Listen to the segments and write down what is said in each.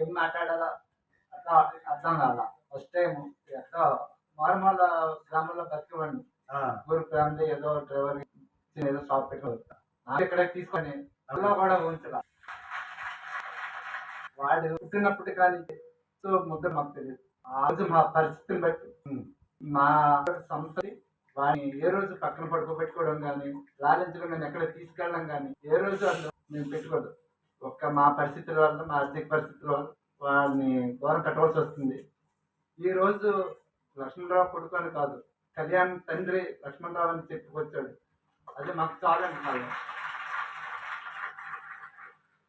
ఏం మాట్లాడాలా అట్లా అర్థం కాల. ఫస్ట్ టైం ఎట్లా మారుమూల గ్రామంలో బతికేవాడిని. ఊరు ఫ్యామిలీ ఏదో డ్రైవర్ ఏదో షాప్ పెట్టుకోవచ్చు. నాకు ఇక్కడ తీసుకొని అలా కూడా ఉంచలా. వాడు పుట్టినప్పటి కానీ సో ముద్ద మాకు తెలియదు. ఆ రోజు మా పరిస్థితిని బట్టి మా సంస్థని వాడిని ఏ రోజు పక్కన పడుకోబెట్టుకోవడం కానీ లాలించడం కానీ ఎక్కడ తీసుకెళ్ళడం కానీ ఏ రోజు అందులో మేము పెట్టుకోదు. ఒక్క మా పరిస్థితుల వల్ల మా ఆర్థిక పరిస్థితుల వల్ల వాడిని దూరం పెట్టవలసి వస్తుంది. ఈ రోజు లక్ష్మణరావు కొడుకు అని కాదు, కళ్యాణ్ తండ్రి లక్ష్మణరావు అని చెప్పుకొచ్చాడు. అది మాకు చాలా అంటున్నాడు.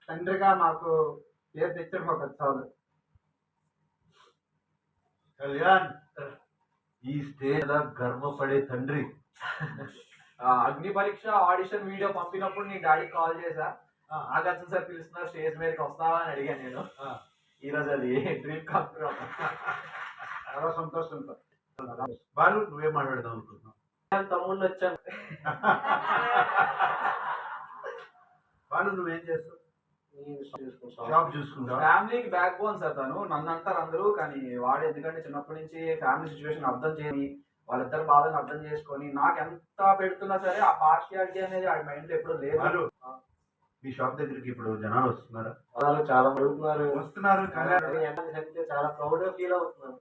తండ్రిగా మాకు పేరు తెచ్చాడు, మాకు అది చాలు. కళ్యాణ్ ఈ స్టేజ్ గర్వపడే తండ్రి. అగ్ని పరీక్ష ఆడిషన్ వీడియో పంపినప్పుడు నీ డాడీకి కాల్ చేశా. నాగార్జున సార్ పిలుస్తున్నారు స్టేజ్ మీదకి వస్తావా అని అడిగాను నేను. ఈ రోజు అది డ్రీమ్ కంప్లీట్ అవుతుంది. చాలా సంతోషం. బాలు నువ్వేం మాట్లాడదాం అనుకుంటున్నావు? తమ్ముళ్ళు వచ్చాను. బాలు నువ్వేం చేస్తావు? జాబ్ చూసుకుంటా. ఫ్యామిలీకి బ్యాక్ బోన్ సార్ తను. నన్ను అంటారు అందరూ, కానీ వాడు ఎందుకంటే చిన్నప్పటి నుంచి ఫ్యామిలీ సిచ్యువేషన్ అర్థం చేయని వాళ్ళిద్దరు బాధను అర్థం చేసుకొని నాకు ఎంత పెడుతున్నా సరే ఆ పార్షియాలిటీ అనేది ఆ మైండ్ లో ఎప్పుడు లేదు. మీ షాప్ దగ్గరికి ఇప్పుడు జనాలు వస్తున్నారా? చాలా అడుగుతున్నారు, వస్తున్నారు. చాలా ప్రౌడ్ గా ఫీల్ అవుతున్నారు.